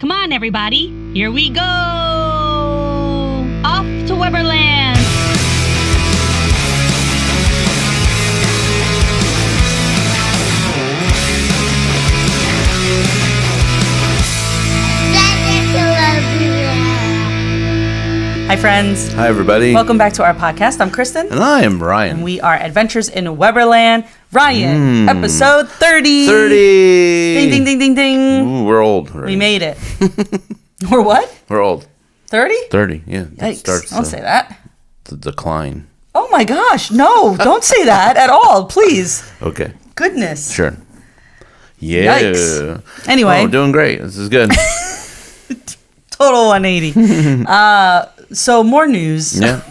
Come on, everybody. Here we go. Off to Weberland. Hi, friends. Hi, everybody. Welcome back to our podcast. I'm Kristen. And I am Ryan. And we are Adventures in Weberland. Ryan, episode 30. 30. Ding, ding, ding, ding, ding. Ooh, we're old. Right? We made it. We're what? We're old. 30? 30, yeah. Yikes. Don't say that. The decline. Oh, my gosh. No, don't say that at all, please. Okay. Goodness. Sure. Yeah. Yikes. Anyway. Oh, we're doing great. This is good. Total 180. So more news. Yeah.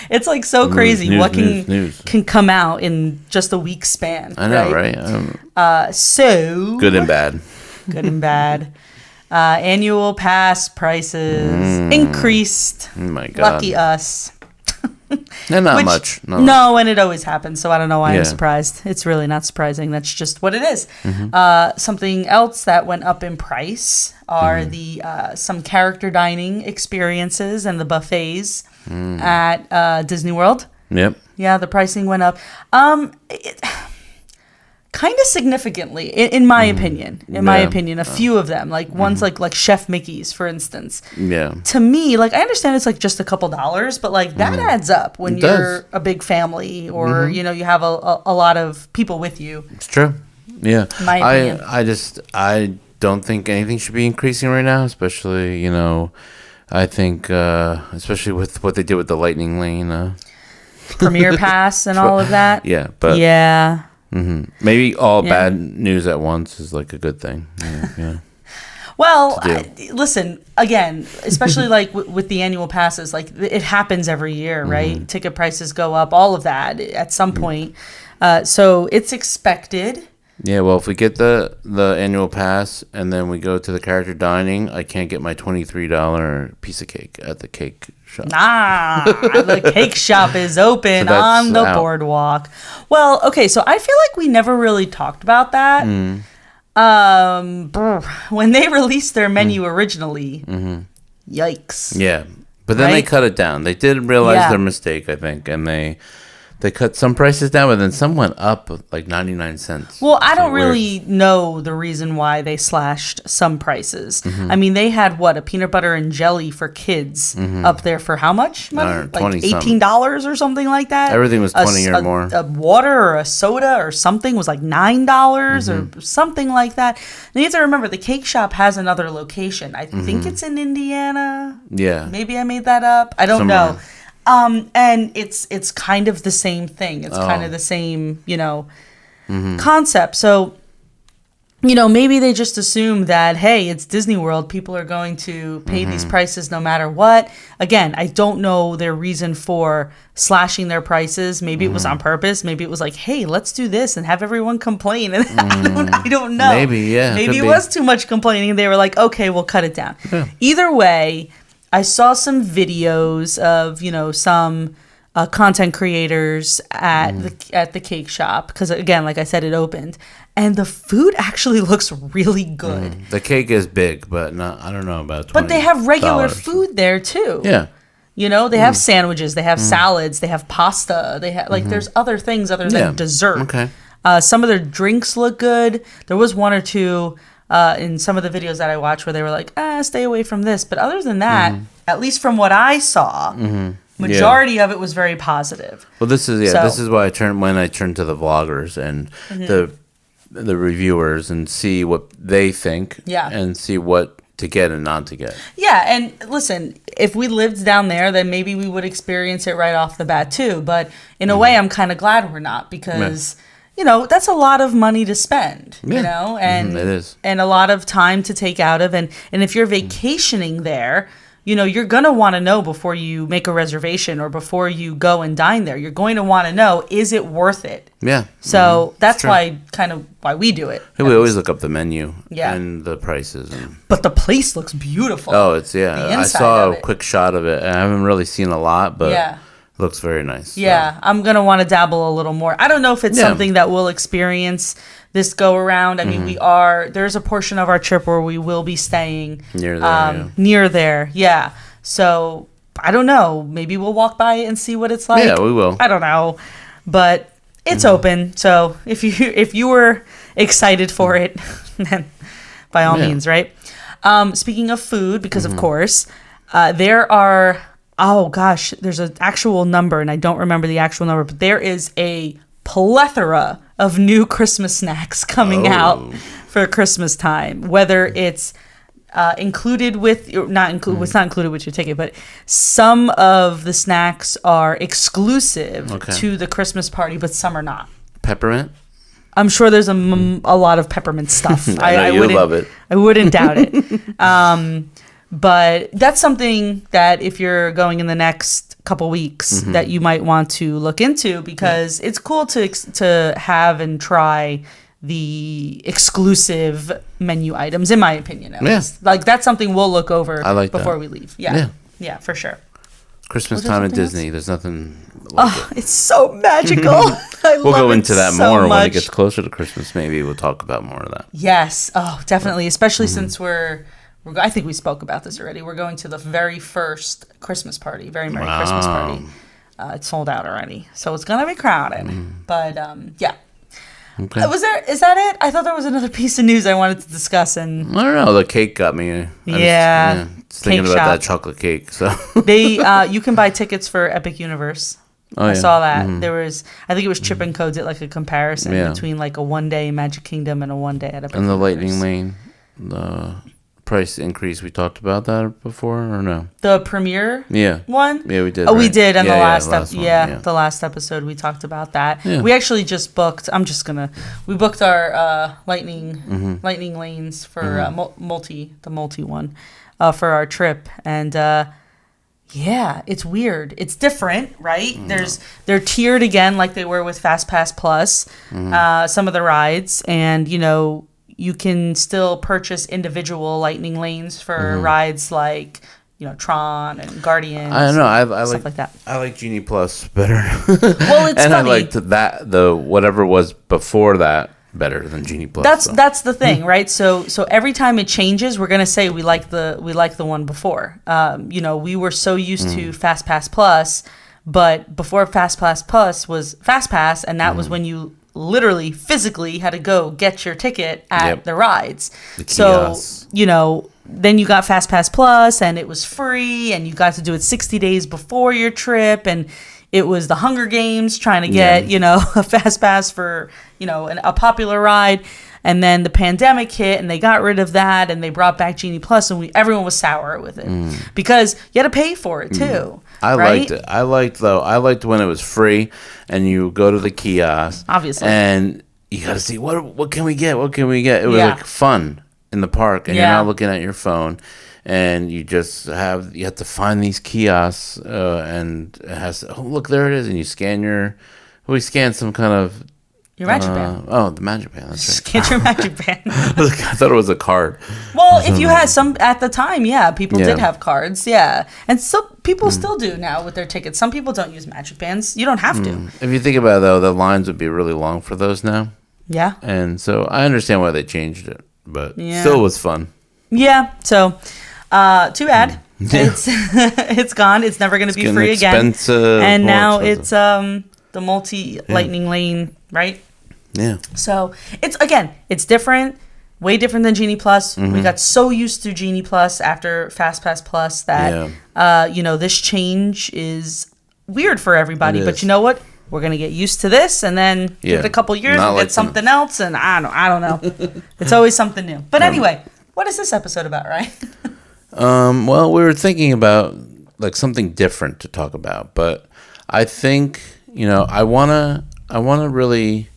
It's like so crazy news, what news. can come out in just a week span. I know, right? So Good and bad. Good and bad. Annual pass prices increased. Oh, my God. Lucky us. And not much. No, and it always happens, so I don't know why Yeah. I'm surprised. It's really not surprising. That's just what it is. Something else that went up in price are the some character dining experiences and the buffets at Disney World. Yep. Yeah, the pricing went up. Kind of significantly, in my opinion. A few of them, like ones like Chef Mickey's, for instance. Yeah. To me, like I understand it's like just a couple dollars, but like that adds up when you're a big family or you know you have a lot of people with you. It's true. Yeah. My opinion. I don't think anything should be increasing right now, especially, you know, I think especially with what they did with the Lightning Lane. Premier Pass and all of that. Yeah, but yeah. Maybe all bad news at once is like a good thing. Yeah. Well, listen, again, especially like with the annual passes, like it happens every year, right? Ticket prices go up, all of that at some point. So it's expected. Yeah, well, if we get the annual pass and then we go to the character dining, I can't get my $23 piece of cake at the cake shop. The cake shop is open So on the out. boardwalk. Well, okay, so I feel like we never really talked about that. When they released their menu originally, yikes. Yeah, but then they cut it down. They did realize their mistake, I think, and they cut some prices down, but then some went up like 99 cents. Well, I don't really know the reason why they slashed some prices. I mean, they had a peanut butter and jelly for kids up there for how much money? Like $18 or something like that. Everything was 20 or more. A water or a soda or something was like $9 or something like that. You need to remember the cake shop has another location. I think it's in Indiana. Yeah. Maybe I made that up. I don't know. And it's kind of the same thing. It's kind of the same, you know, concept. So, you know, maybe they just assume that, hey, it's Disney World. People are going to pay these prices no matter what. Again, I don't know their reason for slashing their prices. Maybe it was on purpose. Maybe it was like, hey, let's do this and have everyone complain. And I don't know. Maybe, yeah. Maybe it was too much complaining. They were like, okay, we'll cut it down. Yeah. Either way, I saw some videos of, you know, some content creators at the cake shop because, again, like I said, it opened, and the food actually looks really good. The cake is big, but I don't know about $20. But they have regular food there too. Yeah. You know, they have sandwiches, they have salads, they have pasta, they have there's other things other than dessert. Okay. Some of their drinks look good. There was one or two in some of the videos that I watched where they were like, stay away from this. But other than that, at least from what I saw, majority of it was very positive. Well, this is why when I turn to the vloggers and the reviewers and see what they think and see what to get and not to get. Yeah, and listen, if we lived down there, then maybe we would experience it right off the bat too. But in a way, I'm kind of glad we're not because... You know, that's a lot of money to spend, you know, and it is. And a lot of time to take out of. And if you're vacationing there, you know, you're going to want to know before you make a reservation or before you go and dine there. You're going to want to know, is it worth it? Yeah. So that's why we do it. We always look up the menu Yeah. and the prices. But the place looks beautiful. Oh, it's, I saw a quick shot of it. I haven't really seen a lot, but Looks very nice. Yeah, so. I'm going to want to dabble a little more. I don't know if it's something that we'll experience this go around. I mean, there's a portion of our trip where we will be staying near there. Near there. Yeah. So I don't know. Maybe we'll walk by and see what it's like. Yeah, we will. I don't know. But it's open. So if you were excited for it, then by all means, right? Speaking of food, because of course, there are, there's an actual number, and I don't remember the actual number, but there is a plethora of new Christmas snacks coming out for Christmas time, whether it's included with, or not included, it's not included with your ticket, but some of the snacks are exclusive to the Christmas party, but some are not. Peppermint? I'm sure there's a lot of peppermint stuff. I know you love it. I wouldn't doubt it. But that's something that if you're going in the next couple weeks that you might want to look into, because it's cool to have and try the exclusive menu items, in my opinion. At least. Like, that's something we'll look over before we leave. Yeah, for sure. Christmas time at Disney. There's nothing like it. It's so magical. We'll go into that more when it gets closer to Christmas. Maybe we'll talk about more of that. Yes. Oh, definitely. Especially since I think we spoke about this already. We're going to the very first Christmas party, very Merry Christmas party. It's sold out already, so it's gonna be crowded. But yeah. Okay. Is that it? I thought there was another piece of news I wanted to discuss, and I don't know. The cake got me. I was thinking about that chocolate cake. So you can buy tickets for Epic Universe. I saw that. There was, I think it was Chip and Co did like a comparison between like a 1-day Magic Kingdom and a 1-day at Epic Universe. And the Lightning Lane, the price increase, we talked about that before or no? The premiere one? Yeah, we did. Oh, we did on the last the last episode we talked about that. Yeah. We actually just booked, we booked our Lightning Lanes for the multi one for our trip, and it's weird. It's different, right? They're tiered again like they were with Fast Pass Plus, some of the rides, and you can still purchase individual Lightning Lanes for rides like, Tron and Guardians. I don't know. I stuff like that. I like Genie Plus better. Well, it's and funny. I liked the whatever was before that better than Genie Plus. That's the thing, right? So every time it changes, we're gonna say we like the one before. We were so used to Fast Pass Plus, but before Fast Pass Plus was Fast Pass, and that was when you literally physically had to go get your ticket at the rides. So, then you got Fast Pass Plus, and it was free, and you got to do it 60 days before your trip, and it was the Hunger Games trying to get, a Fast Pass for, a popular ride. And then the pandemic hit, and they got rid of that, and they brought back Genie Plus, and everyone was sour with it because you had to pay for it too. I liked it. I liked when it was free, and you go to the kiosk, obviously, and you got to see what can we get? What can we get? It was like fun in the park, and you're not looking at your phone, and you have to find these kiosks, and it has look, there it is, and you scan we scanned some kind of. Your Magic Band. Oh, the Magic Band. That's right. Get your Magic Band. I thought it was a card. Well, if you had some at the time, people did have cards, and so people still do now with their tickets. Some people don't use Magic Bands. You don't have to. If you think about it, though, the lines would be really long for those now. Yeah. And so I understand why they changed it, but still was fun. Yeah. So, too bad. It's gone. It's never going to be free again. And now it's the multi Lightning Lane, right? Yeah. So it's different, way different than Genie Plus. We got so used to Genie Plus after Fast Pass Plus that this change is weird for everybody. But you know what? We're gonna get used to this, and then give it a couple years and get something else. And I don't know. It's always something new. But anyway, what is this episode about, right? Well, we were thinking about like something different to talk about, but I think I wanna really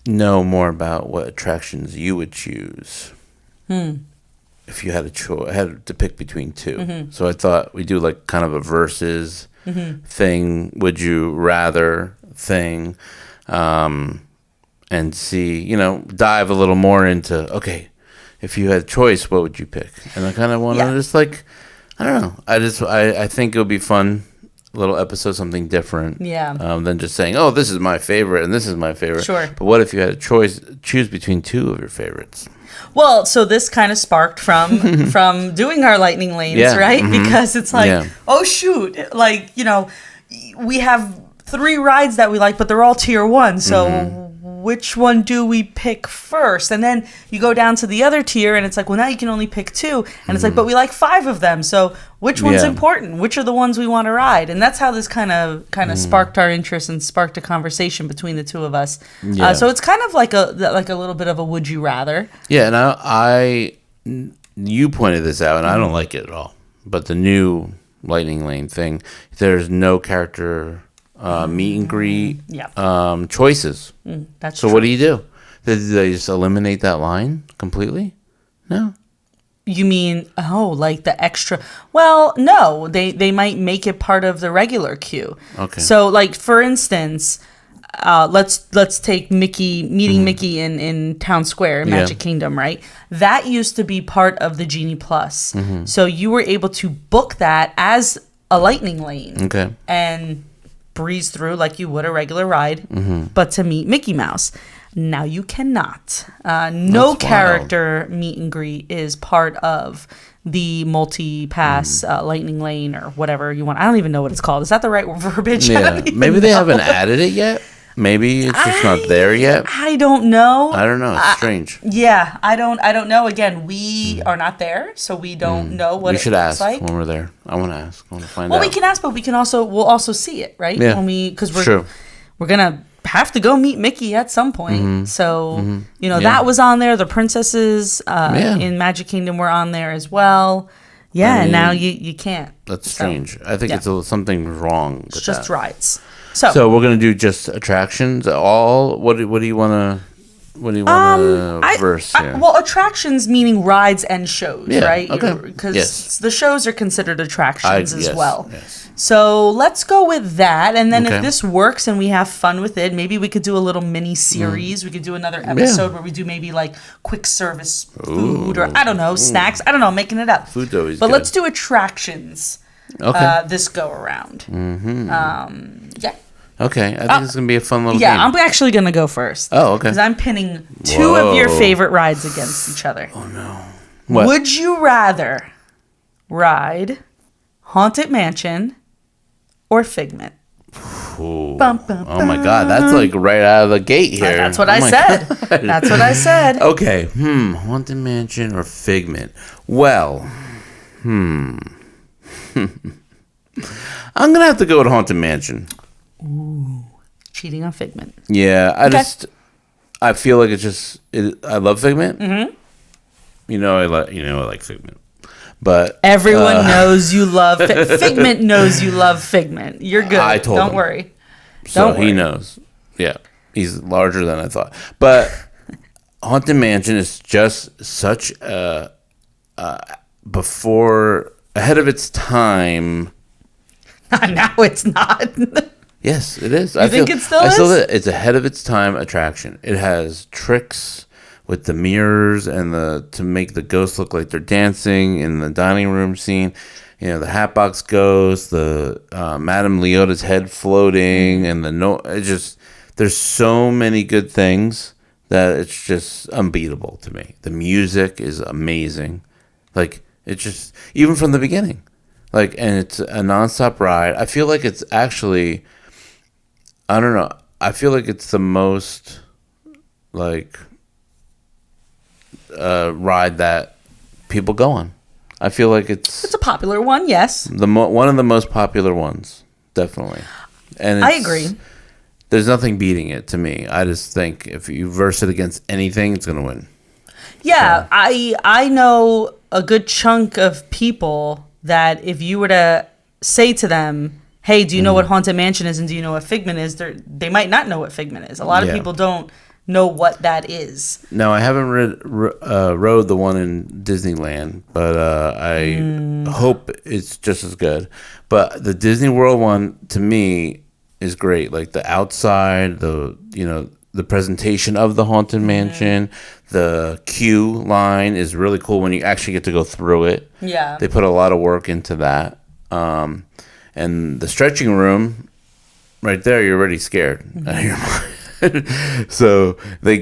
know more about what attractions you would choose if you had had to pick between two. So I thought we'd do like kind of a versus thing, would you rather thing, and see, dive a little more into, okay, if you had a choice, what would you pick? And I kind of want to just like, I don't know. I think it would be fun. little episode something different. Yeah. Than just saying, "Oh, this is my favorite and this is my favorite." Sure. But what if you had a choose between two of your favorites? Well, so this kind of sparked from doing our lightning lanes, right? Because it's like, oh shoot, like, you know, we have 3 rides that we like, but they're all tier 1. So which one do we pick first? And then you go down to the other tier and it's like, well, now you can only pick 2. And it's like, but we like 5 of them. So which one's important? Which are the ones we want to ride? And that's how this kind of sparked our interest and sparked a conversation between the two of us. Yeah. So it's kind of like a little bit of a would you rather. Yeah, and you pointed this out, and I don't like it at all. But the new lightning lane thing, there's no character meet and greet choices. That's so true. what do you do? Did they just eliminate that line completely? No. You mean, like the extra? Well, no, they might make it part of the regular queue. Okay. So, like, for instance, let's take meeting Mickey in Town Square in Magic Kingdom, right? That used to be part of the Genie Plus. So you were able to book that as a lightning lane. Okay. And breeze through like you would a regular ride, but to meet Mickey Mouse. Now you cannot. No character meet and greet is part of the multi-pass lightning lane or whatever you want. I don't even know what it's called. Is that the right verbiage? Yeah. Maybe they haven't added it yet. Maybe it's just not there yet. I don't know. I don't know. It's strange. Yeah, I don't know. Again, we are not there, so we don't know what it looks like. We should ask when we're there. I want to ask. I want to find out. Well, we can ask, but we'll also see it, right? Yeah. Because we're gonna have to go meet Mickey at some point. So that was on there. The princesses in Magic Kingdom were on there as well. Yeah, and now you can't. That's strange. I think it's something wrong with it's just that. rides. So we're gonna do just attractions. What do you want to verse here? Well, attractions meaning rides and shows, right? Okay. Because the shows are considered attractions as well. Yes. So let's go with that, and then if this works and we have fun with it, maybe we could do a little mini series. We could do another episode where we do maybe like quick service food or I don't know snacks. I don't know, making it up. Food's always but good. let's do attractions. Okay. This go around. Yeah. Okay, I think it's gonna be a fun little game. Yeah, I'm actually gonna go first. Oh, okay. Because I'm pinning 2 of your favorite rides against each other. Oh no! What? Would you rather ride Haunted Mansion or Figment? Bum, bum, oh my God, that's like right out of the gate here. That's what I said. That's what I said. Okay. Haunted Mansion or Figment? Well, I'm gonna have to go with Haunted Mansion. Ooh, cheating on Figment. Yeah, I feel like I love Figment. I like Figment, but everyone knows you love Figment. Knows you love Figment. You're good. I told him. Don't worry. He knows. Yeah, he's larger than I thought. But Haunted Mansion is just such ahead of its time. Now it's not. Yes, it is. I think it still is? It's ahead of its time attraction. It has tricks with the mirrors and to make the ghosts look like they're dancing in the dining room scene. The Hatbox Ghost, the Madame Leota's head floating, and there's so many good things that it's just unbeatable to me. The music is amazing. Like, it's just, even from the beginning. Like, and it's a nonstop ride. I feel like it's actually, I don't know. I feel like it's the most, like, ride that people go on. I feel like it's a popular one, yes. One of the most popular ones, definitely. And I agree. There's nothing beating it to me. I just think if you verse it against anything, it's going to win. Yeah, so. I know a good chunk of people that if you were to say to them, hey, do you know what Haunted Mansion is and do you know what Figment is, they might not know what Figment is. A lot of people don't know what that is. No, I haven't rode the one in Disneyland, but I hope it's just as good. But the Disney World one, to me, is great. Like the outside, the presentation of the Haunted Mansion, the queue line is really cool when you actually get to go through it. Yeah. They put a lot of work into that. And the stretching room, right there, you're already scared out of your mind. So they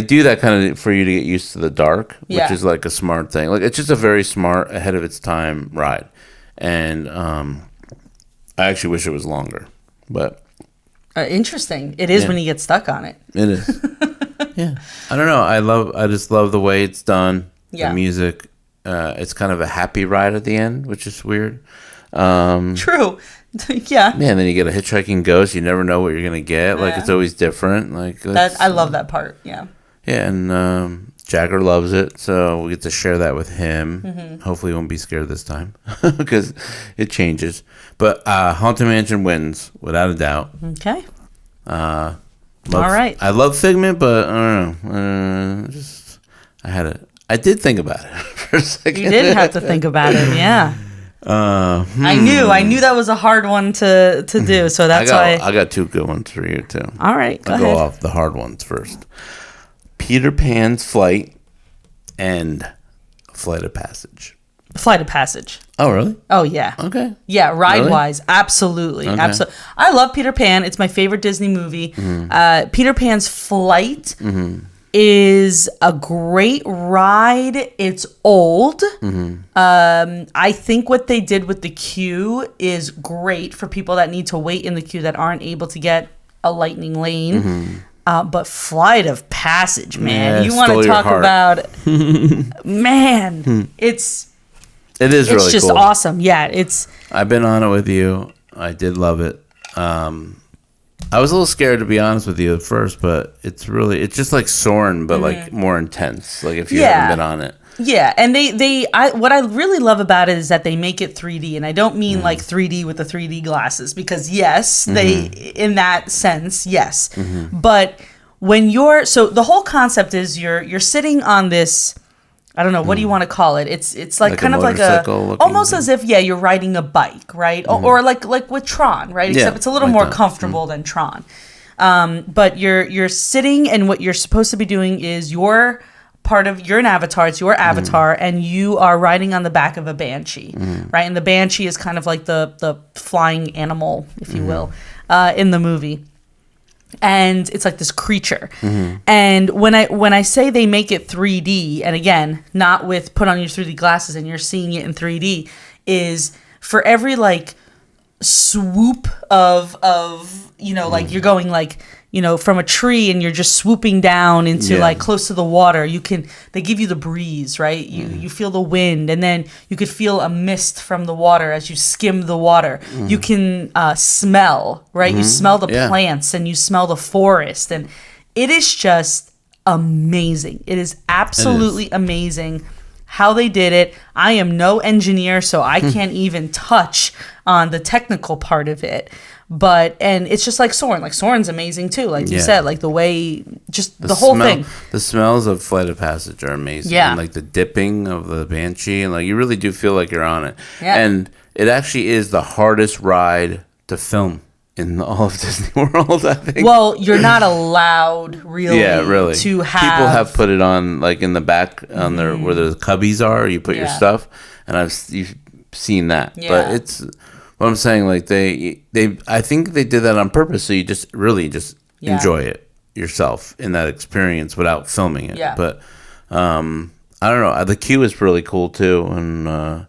do that kind of for you to get used to the dark, which is like a smart thing. Like it's just a very smart, ahead of its time ride. And I actually wish it was longer, but interesting. It is when you get stuck on it. It is. Yeah, I don't know. I just love the way it's done. The music. It's kind of a happy ride at the end, which is weird. True. Yeah, and then you get a hitchhiking ghost. You never know what you're gonna get. Like it's always different. Like that, I love that part. Yeah. Yeah, and Jagger loves it, so we get to share that with him. Mm-hmm. Hopefully, he won't be scared this time because it changes. But Haunted Mansion wins without a doubt. Okay. All right. I love Figment, but I don't know. I did think about it for a second. You did have to think about it, yeah. I knew that was a hard one to do, so that's why I got two good ones for you too. All right, I'll go off the hard ones first. Peter Pan's Flight and Flight of Passage. Flight of Passage. Oh, really? Oh, yeah. Okay. Yeah, ride-wise, absolutely. Okay. Absolutely. I love Peter Pan. It's my favorite Disney movie. Mm-hmm. Peter Pan's Flight is a great ride. It's old. Mm-hmm. I think what they did with the queue is great for people that need to wait in the queue that aren't able to get a lightning lane. Mm-hmm. But Flight of Passage, man. You want to talk about... man, It is really cool. It's just awesome. Yeah, I've been on it with you. I did love it. I was a little scared, to be honest with you, at first, but it's just like Soarin', but like more intense. Like if you haven't been on it. Yeah, and what I really love about it is that they make it 3D, and I don't mean like 3D with the 3D glasses, because yes, they, in that sense, yes. But when so the whole concept is you're sitting on this, I don't know, what do you want to call it? It's like kind of like almost as if, you're riding a bike, right? Or like with Tron, right? Except it's a little more comfortable than Tron. But you're sitting, and what you're supposed to be doing is you're an avatar. It's your avatar, and you are riding on the back of a banshee, right? And the banshee is kind of like the flying animal, if you will, in the movie. And it's like this creature. And when I say they make it 3D, and again, not with put on your 3D glasses and you're seeing it in 3D, is for every like swoop of like you're going like, from a tree and you're just swooping down into like close to the water. They give you the breeze, right? You feel the wind, and then you could feel a mist from the water as you skim the water. You can smell, right? You smell the plants, and you smell the forest, and it is just amazing. It is absolutely amazing how they did it. I am no engineer, so I can't even touch on the technical part of it. And it's just like Soarin'. Like Soarin's amazing too. Like you said, like the way, just the whole thing. The smells of Flight of Passage are amazing. Yeah. And like the dipping of the banshee, and like you really do feel like you're on it. Yeah. And it actually is the hardest ride to film in all of Disney World, I think. Well, you're not allowed really to have... People have put it on like in the back on their where the cubbies are, you put your stuff, and you've seen that. Yeah. But it's... What I'm saying, like I think they did that on purpose, so you just really just enjoy it yourself in that experience without filming it. Yeah. But I don't know. The queue is really cool too, and I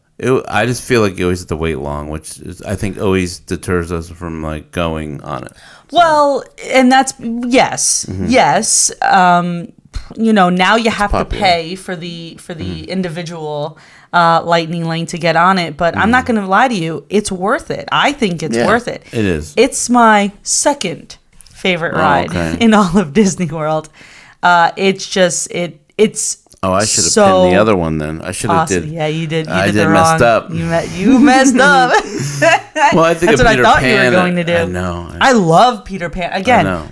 just feel like you always have to wait long, which I think always deters us from like going on it. So. Well, and that's yes. Now you have to pay for the individual lightning lane to get on it, but I'm not going to lie to you, it's worth it. I think it's worth it. It is. It's my second favorite ride in all of Disney World. It's just it's. Oh, I should have pinned the other one then. I should have did. Yeah, you did. I did messed up. You messed up. Well, I think that's what I thought you were going to do. I know. I love Peter Pan. Again, I know.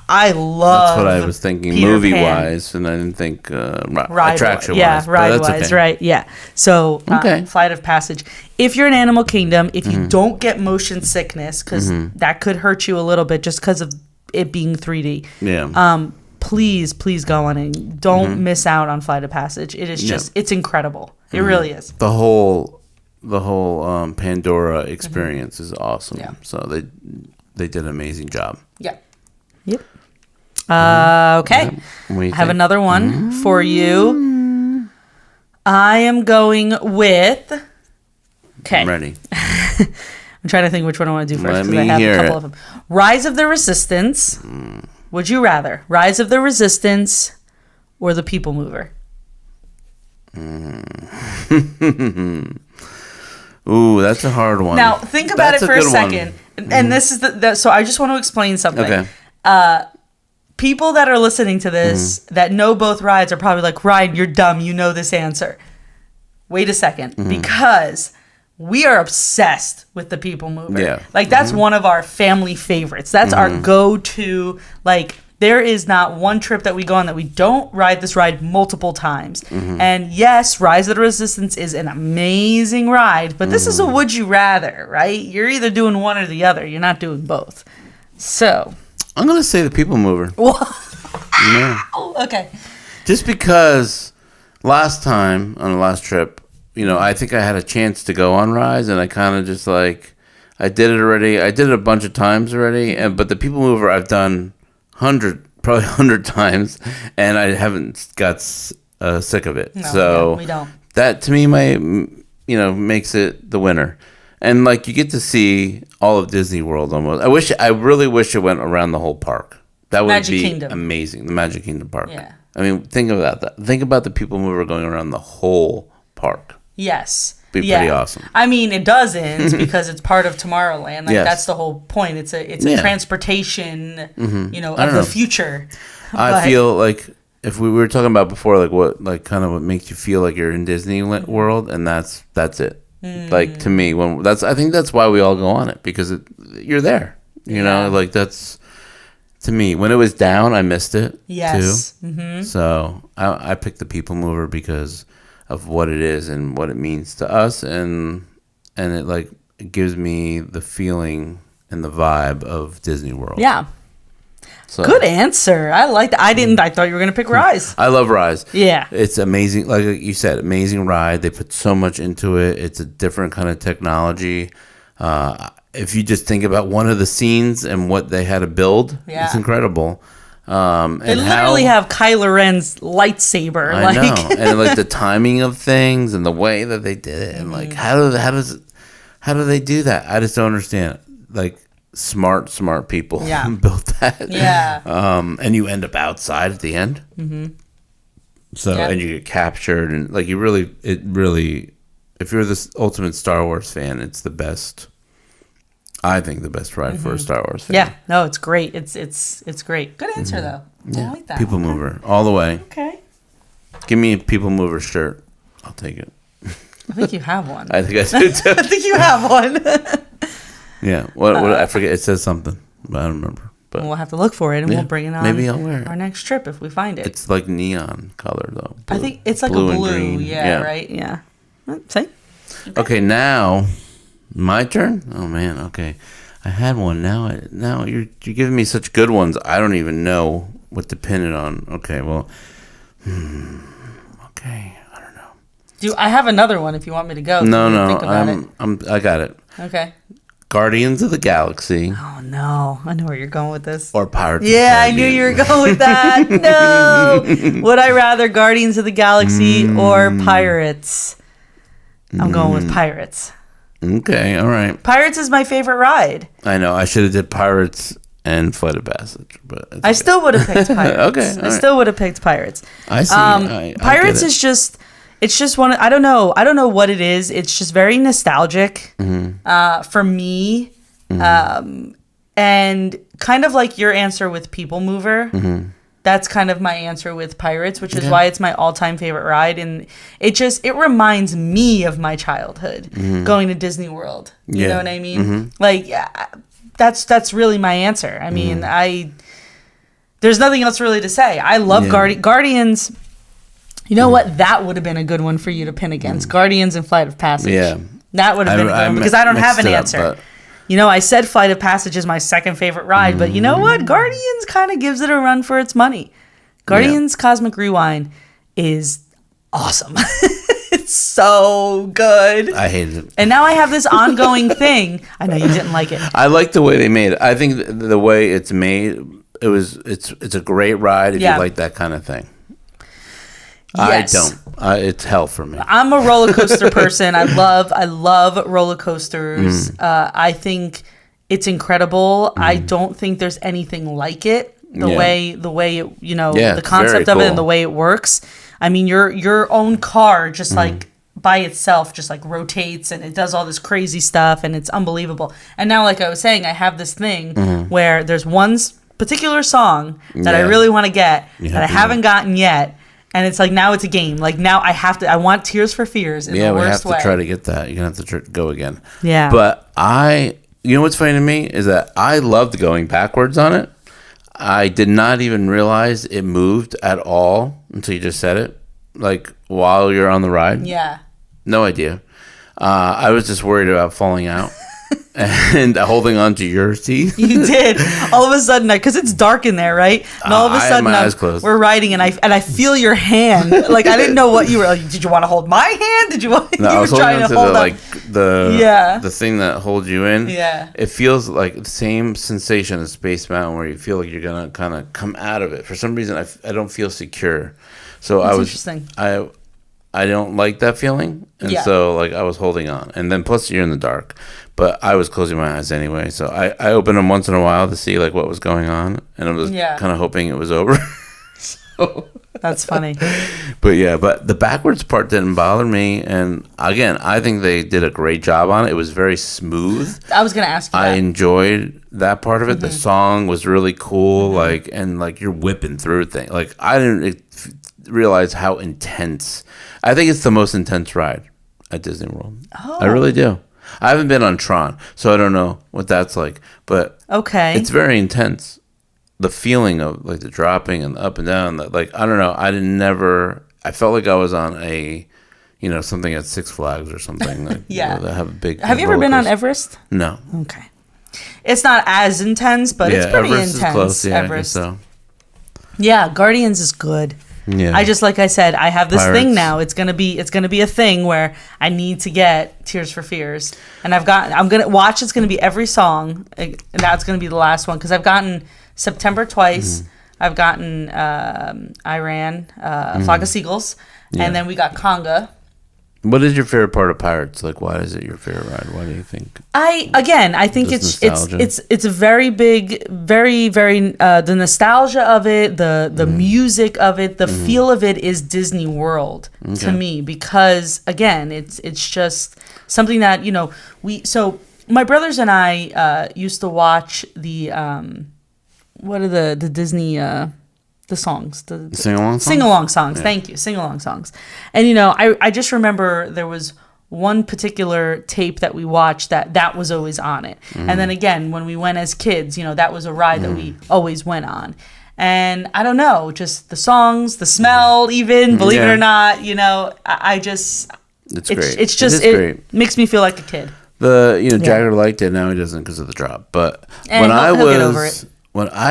I love. That's what I was thinking, movie wise, and I didn't think attraction wise. Yeah, ride wise, right? Yeah. So, Flight of Passage. If you're in Animal Kingdom, if you don't get motion sickness, because that could hurt you a little bit, just because of it being 3D. Yeah. Please go on and don't miss out on Flight of Passage. It is just, it's incredible. It really is. The whole Pandora experience is awesome. Yeah. So they did an amazing job. Yeah. Yep. Okay. I have another one for you. I am going with. Okay. I'm ready. I'm trying to think which one I want to do first because I have a couple of them. Rise of the Resistance. Would you rather Rise of the Resistance or The People Mover? Ooh, that's a hard one. Now think about it for a second. And this is so I just want to explain something. Okay. People that are listening to this that know both rides are probably like, Ryan, you're dumb. You know this answer. Wait a second. Because we are obsessed with The People Mover. Yeah. Like, that's one of our family favorites. That's our go-to. Like, there is not one trip that we go on that we don't ride this ride multiple times. And yes, Rise of the Resistance is an amazing ride, but this is a would you rather, right? You're either doing one or the other. You're not doing both. So I'm going to say The People Mover. Yeah. Okay. Just because last time on the last trip, I think I had a chance to go on Rise, and I kind of just like, I did it already. I did it a bunch of times already, but The People Mover I've done probably 100 times, and I haven't got sick of it. No, so we don't. That to me makes it the winner. And like you get to see all of Disney World almost. I really wish it went around the whole park. That would Magic be Kingdom. amazing. The Magic Kingdom park. Yeah. I mean, think about that. Think about The People Mover going around the whole park. Yes. Be pretty awesome. I mean, it doesn't because it's part of Tomorrowland. Like, yes. That's the whole point. It's a transportation, of the future. I feel like if we were talking about before, like what makes you feel like you're in Disney World, and that's it. Like to me, I think that's why we all go on it, because you're there. You know, like that's to me. When it was down, I missed it. Yes. Too. So I picked The People Mover because of what it is and what it means to us, and it gives me the feeling and the vibe of Disney World. Yeah. So, good answer. I like that. I thought you were going to pick Rise. I love Rise. Yeah. It's amazing. Like you said, amazing ride. They put so much into it. It's a different kind of technology. If you just think about one of the scenes and what they had to build, it's incredible. They literally have Kylo Ren's lightsaber. I know. And like the timing of things and the way that they did it, and like how do they do that? I just don't understand. Like smart people built that. Yeah. And you end up outside at the end. So and you get captured, and like it really, if you're this ultimate Star Wars fan, it's the best. I think the best ride for a Star Wars fan. Yeah, no, it's great. It's great. Good answer though. Yeah. I like that. People Mover all the way. Okay. Give me a People Mover shirt. I'll take it. I think you have one. I think I do too. I think you have one. Yeah. What I forget. It says something, but I don't remember. But we'll have to look for it, and we'll bring it on. Maybe I'll wear it our next trip if we find it. It's like neon color though. I think it's like blue a blue. and green. Yeah. Right. Yeah. Same. Okay, now my turn. Oh man. Okay, I had one. Now you're giving me such good ones. I don't even know what to pin it on. Okay. Well. Okay. I don't know. I have another one if you want me to go? No. Think about I got it. Okay. Guardians of the Galaxy. Oh no, I know where you're going with this. Or Pirates of the Yeah, Caribbean. I knew you were going with that. No. Would I rather Guardians of the Galaxy or Pirates? I'm going with Pirates. Okay, all right. Pirates is my favorite ride. I know. I should have did Pirates and Flight of Passage, but it's I still would have picked Pirates. Okay, all I still would have picked Pirates. I see. Pirates is just. It's just one. I don't know what it is. It's just very nostalgic for me, and kind of like your answer with People Mover. That's kind of my answer with Pirates, which is why it's my all-time favorite ride, and it reminds me of my childhood going to Disney World. You know what I mean? Like that's really my answer. I mean, there's nothing else really to say. I love Guardians. You know what? That would have been a good one for you to pin against. Guardians and Flight of Passage. Yeah. That would have been a good one because I don't have an answer. I said Flight of Passage is my second favorite ride, but you know what? Guardians kind of gives it a run for its money. Guardians Cosmic Rewind is awesome. It's It's so good. I hated it. And now I have this ongoing thing. I know you didn't like it. I like the way they made it. I think the way it's made, it's a great ride if you like that kind of thing. Yes. I don't. It's hell for me. I'm a roller coaster person. I love roller coasters. I think it's incredible. I don't think there's anything like it. The way it, the concept of it and the way it works. I mean, your own car just like by itself just like rotates and it does all this crazy stuff and it's unbelievable. And now, like I was saying, I have this thing where there's one particular song that I really want to get that I haven't gotten yet. And it's like, now it's a game. Like, now I want Tears for Fears in the worst way. We have to try to get that. You're going to have to go again. Yeah. But you know what's funny to me is that I loved going backwards on it. I did not even realize it moved at all until you just said it. Like, while you're on the ride. Yeah. No idea. I was just worried about falling out. And holding on to your teeth. You did. All of a sudden, because it's dark in there, right? And all of a sudden, we're riding, and I feel your hand. Like, I didn't know what you were. Like, did you want to hold my hand? Did you want? No, you I was holding on to the thing that holds you in. Yeah. It feels like the same sensation as Space Mountain, where you feel like you're gonna kind of come out of it. For some reason, I don't feel secure. So That's interesting. I don't like that feeling, and so like I was holding on, and then plus you're in the dark. But I was closing my eyes anyway, so I opened them once in a while to see like what was going on, and I was kind of hoping it was over. So that's funny. But the backwards part didn't bother me, and again, I think they did a great job on it. It was very smooth. I was gonna ask you. I enjoyed that part of it. The song was really cool, and you're whipping through things. Like I didn't realize how intense. I think it's the most intense ride at Disney World. Oh. I really do. I haven't been on Tron, so I don't know what that's like. But it's very intense. The feeling of like the dropping and up and down. Like I don't know. I felt like I was on a, something at Six Flags or something. Like, that have a big. Have you ever been on Everest? No. Okay. It's not as intense, but it's pretty Everest intense. Is close. Yeah, Everest. I guess so. Yeah, Guardians is good. Yeah. I just, like I said, I have this thing now. It's gonna be a thing where I need to get Tears for Fears, and I'm gonna watch. It's gonna be every song, and that's gonna be the last one because I've gotten September twice. I've gotten Iran, Flock of Seagulls, and then we got Conga. What is your favorite part of Pirates? Like, why is it your favorite ride? Why do you think? I think it's a very big, very, very the nostalgia of it, the music of it, the feel of it is Disney World to me because again, it's just something that So my brothers and I used to watch the what are the Disney the songs, the sing-along songs. Yeah. Thank you, sing-along songs. And I just remember there was one particular tape that we watched that was always on it. And then again, when we went as kids, that was a ride that we always went on. And I don't know, just the songs, the smell, even believe it or not, I just it's great. It's just it makes me feel like a kid. Jagger liked it. Now he doesn't because of the drop. But when I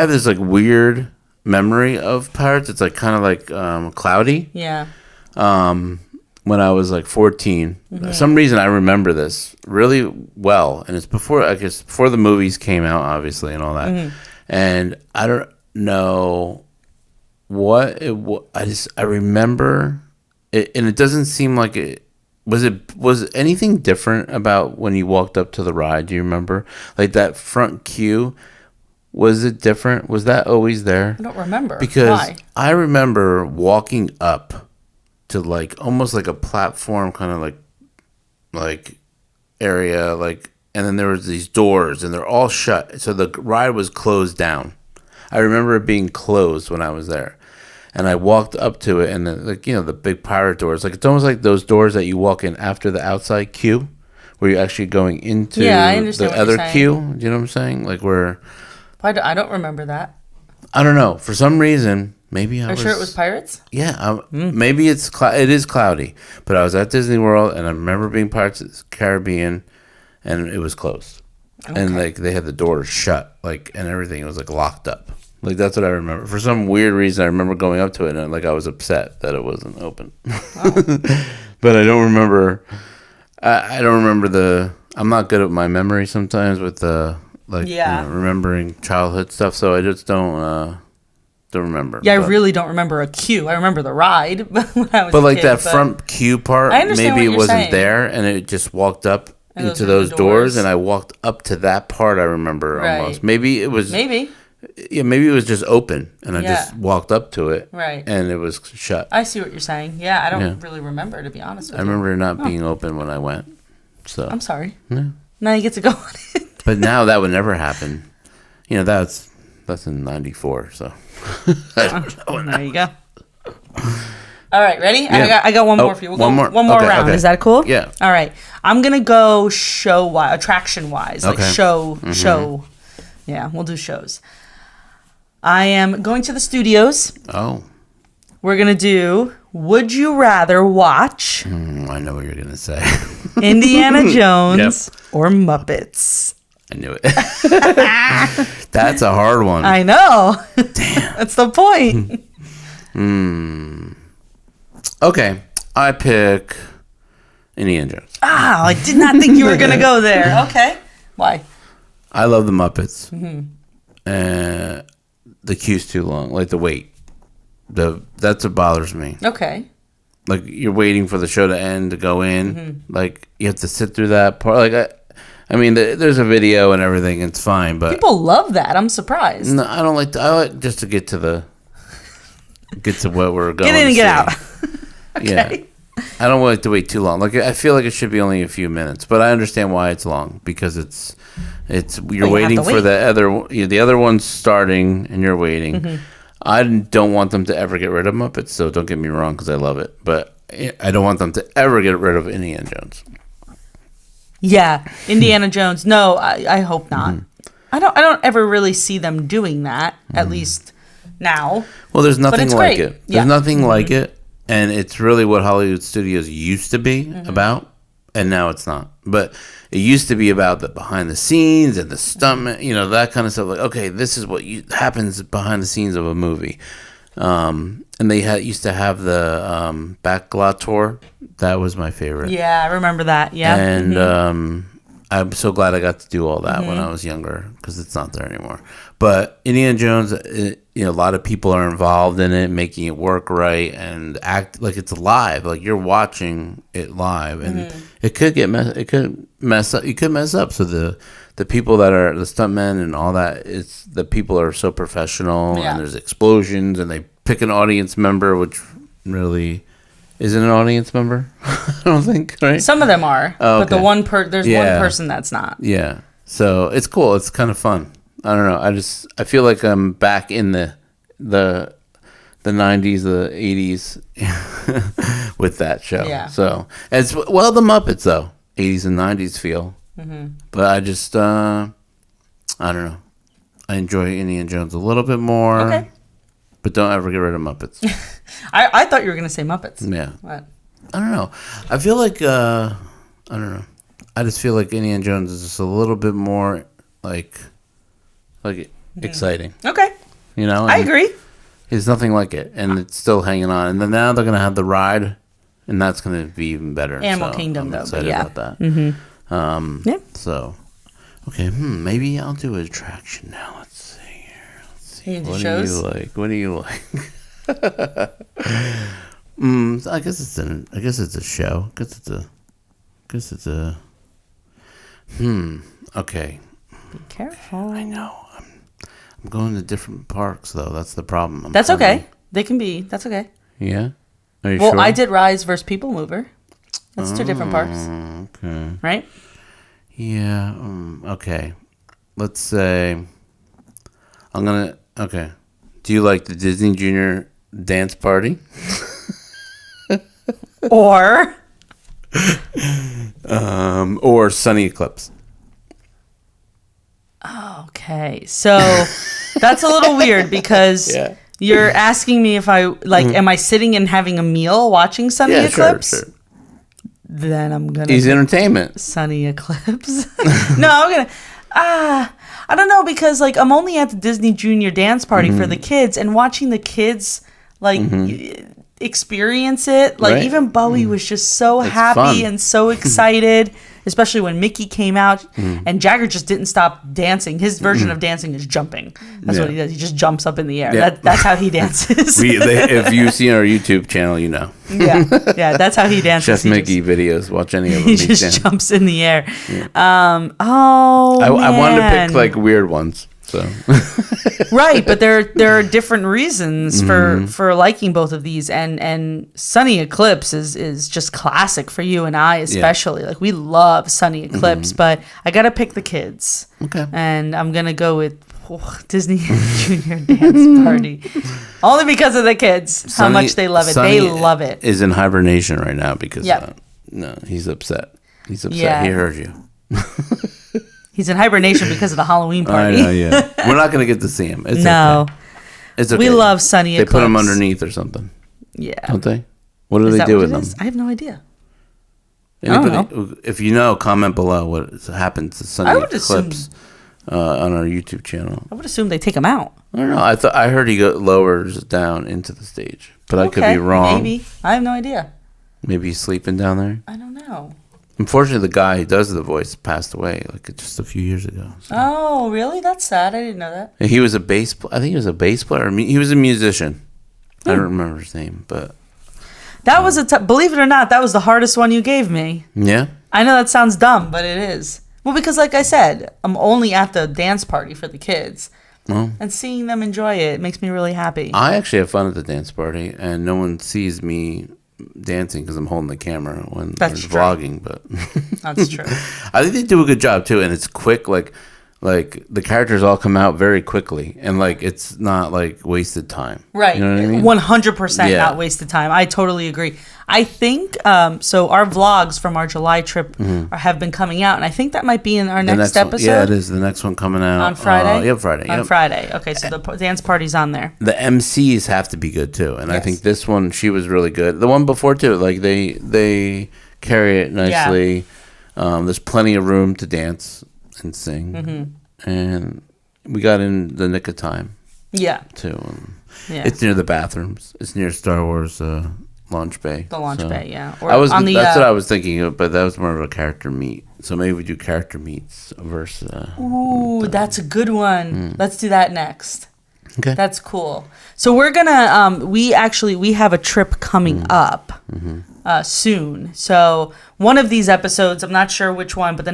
have this like weird memory of Pirates, it's like kind of like cloudy. Yeah. When I was like 14, for some reason I remember this really well, and it's before the movies came out, obviously, and all that. And I don't know what it was. I remember it, and it doesn't seem like it was anything different about when you walked up to the ride. Do you remember like that front queue? Was it different? Was that always there? I don't remember. Because I remember walking up to like almost like a platform kind of like area, like, and then there was these doors and they're all shut. So the ride was closed down. I remember it being closed when I was there. And I walked up to it and the big pirate doors, like it's almost like those doors that you walk in after the outside queue where you're actually going into the other queue. Do you know what I'm saying? Like where... I don't remember that. I don't know. For some reason, maybe Are you sure it was Pirates? Yeah. Maybe it is cloudy. But I was at Disney World, and I remember being Pirates of the Caribbean, and it was closed. Okay. And, they had the doors shut, and everything. It was, locked up. Like, that's what I remember. For some weird reason, I remember going up to it and I was upset that it wasn't open. Oh. But I don't remember. I don't remember I'm not good at my memory sometimes with remembering childhood stuff. So I just don't remember. Yeah, I really don't remember a queue. I remember the ride, when I was a kid, that front queue part, maybe it wasn't there, and it just walked up into those doors, and I walked up to that part. I remember almost. Maybe it was. Yeah, maybe it was just open, and I just walked up to it, and it was shut. I see what you're saying. Yeah, I don't really remember, to be honest with you. I remember it not being open when I went. So I'm sorry. Yeah. Now you get to go on it. But now that would never happen. That's in '94. So there you go. All right, ready? Yeah. I got one more for you. One more round. Okay. Is that cool? Yeah. All right. I'm gonna go attraction wise, like show. Yeah, we'll do shows. I am going to the studios. Oh. We're going to do Would You Rather Watch I know what you're going to say. Indiana Jones or Muppets? I knew it. That's a hard one. I know. Damn. That's the point. Okay. I pick Indiana Jones. I did not think you were going to go there. Okay. Why? I love the Muppets. The queue's too long. Like the wait. That's what bothers me. Okay. Like you're waiting for the show to end to go in. Like you have to sit through that part. Like I mean, there's a video and everything. It's fine, but people love that. I'm surprised. No, I don't like. I like just to get to what we're going. Get in and get out. Okay. Yeah. I don't like to wait too long. Like I feel like it should be only a few minutes, but I understand why it's long because you're waiting for the other one's starting and you're waiting. I don't want them to ever get rid of Muppets, so don't get me wrong because I love it, but I don't want them to ever get rid of Indiana Jones. Yeah, Indiana Jones. No, I hope not. I don't ever really see them doing that. At least now. Well, there's nothing like it. There's nothing like it. And it's really what Hollywood studios used to be about, and now it's not. But it used to be about the behind the scenes and the stuntman, that kind of stuff. Like, okay, this is what happens behind the scenes of a movie. And they used to have the backlot tour. That was my favorite. Yeah, I remember that. Yeah. And I'm so glad I got to do all that when I was younger because it's not there anymore. But Indiana Jones, a lot of people are involved in it, making it work right and act like it's live. Like you're watching it live, and it could mess up. You could mess up. So the people that are the stuntmen and all that, the people are so professional, and there's explosions, and they pick an audience member, which really isn't an audience member. I don't think, right? Some of them are, but there's one person that's not. Yeah, so it's cool. It's kind of fun. I don't know. I feel like I'm back in the 90s, the 80s with that show. Yeah. So it's the Muppets though, 80s and 90s feel. But I just I don't know. I enjoy Indiana Jones a little bit more. Okay. But don't ever get rid of Muppets. I thought you were gonna say Muppets. Yeah. What? I don't know. I feel like I don't know. I just feel like Indiana Jones is just a little bit more like exciting. Okay. I agree. There's nothing like it, and it's still hanging on. And then now they're gonna have the ride, and that's gonna be even better. Animal Kingdom, I'm though. excited about that. Yeah. So, okay. Maybe I'll do an attraction now. Let's see here. What do you like? What do you like? I guess it's a show. I guess it's a. Okay. Be careful. I know. I'm going to different parks though. That's the problem. That's okay. They can be. That's okay. Yeah. Are you sure? Well, I did Rise vs. People Mover. That's two different parks. Okay. Right? Yeah. Okay. Let's say Okay. Do you like the Disney Junior Dance Party? Or Sunny Eclipse. Okay, so that's a little weird because you're asking me if I am I sitting and having a meal watching Sunny Eclipse? Sure. Then I'm gonna Easy entertainment. Sunny Eclipse. No, I don't know, because like I'm only at the Disney Junior dance party for the kids, and watching the kids like experience it. Like even Bowie was just so happy and so excited, especially when Mickey came out, and Jagger just didn't stop dancing. His version of dancing is jumping. That's what he does. He just jumps up in the air. Yeah. That's how he dances. If you see our YouTube channel, you know. Yeah, that's how he dances. Chef Mickey videos. Watch any of them. He just jumps in the air. Yeah. I wanted to pick like weird ones. So. Right, but there are different reasons for liking both of these, and Sunny Eclipse is just classic for you and I especially. Like we love Sunny Eclipse, but I gotta pick the kids. Okay, and I'm gonna go with Disney Junior Dance Party, only because of the kids. How much they love it. They love it. Is in hibernation right now because no, he's upset. He's upset. Yeah. He heard you. He's in hibernation because of the Halloween party. I know, yeah. We're not going to get to see him. It's no. Okay. It's okay. We love Sunny Eclipse. They put him underneath or something. Yeah. Don't they? What do they do with them? I have no idea. Anybody, I don't know. If you know, comment below what happened to Sunny Eclipse on our YouTube channel. I would assume they take him out. I don't know. I heard he lowers down into the stage. But I could be wrong. Maybe. I have no idea. Maybe he's sleeping down there? I don't know. Unfortunately, the guy who does the voice passed away like just a few years ago. So. Oh, really? That's sad. I didn't know that. And he was a bass. I think he was a bass player. He was a musician. I don't remember his name, but that was believe it or not, that was the hardest one you gave me. Yeah. I know that sounds dumb, but it is. Well, because like I said, I'm only at the dance party for the kids. Well, and seeing them enjoy it makes me really happy. I actually have fun at the dance party, and no one sees me dancing because I'm holding the camera when they're vlogging, but that's true. I think they do a good job too, and it's quick. Like the characters all come out very quickly, and like it's not like wasted time. Right, you know what I mean? 100% not wasted time. I totally agree. I think so. Our vlogs from our July trip have been coming out, and I think that might be in our next episode. Yeah, it is the next one coming out on Friday. Friday. On Friday. Okay, so the dance party's on there. The MCs have to be good too, and I think this one she was really good. The one before too, like they carry it nicely. Yeah. There's plenty of room to dance and sing, and we got in the nick of time. Yeah. Too. It's near the bathrooms. It's near Star Wars. Launch bay. The launch bay, yeah. Or that's what I was thinking of, but that was more of a character meet. So maybe we do character meets versus. Ooh, that's a good one. Let's do that next. Okay. That's cool. So we're gonna we have a trip coming up soon. So one of these episodes, I'm not sure which one, but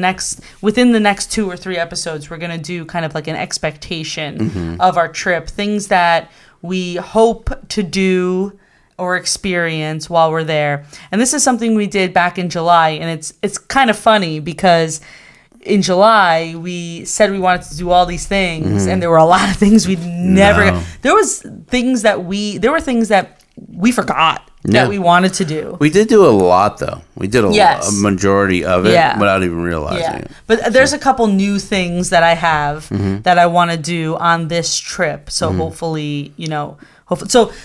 within the next 2 or 3 episodes, we're gonna do kind of like an expectation of our trip, things that we hope to do or experience while we're there. And this is something we did back in July, and it's kind of funny because in July we said we wanted to do all these things, and there were a lot of things we'd never there were things that we forgot that we wanted to do. We did do a lot though. We did a majority of it without even realizing it. But there's a couple new things that I have that I want to do on this trip. So hopefully,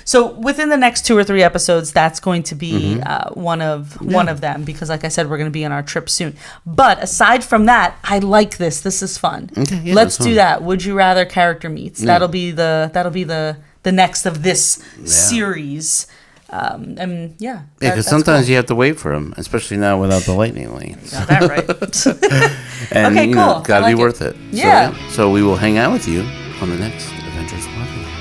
So within the next 2 or 3 episodes, that's going to be one of them, because like I said, we're going to be on our trip soon. But aside from that, I like this. This is fun. Okay, let's do that. Would you rather character meets? That'll be the next of this series. Because sometimes you have to wait for them, especially now without the lightning lanes. Got that right. And okay, cool. Gotta be worth it. Yeah. So we will hang out with you on the next Adventures in Weberland.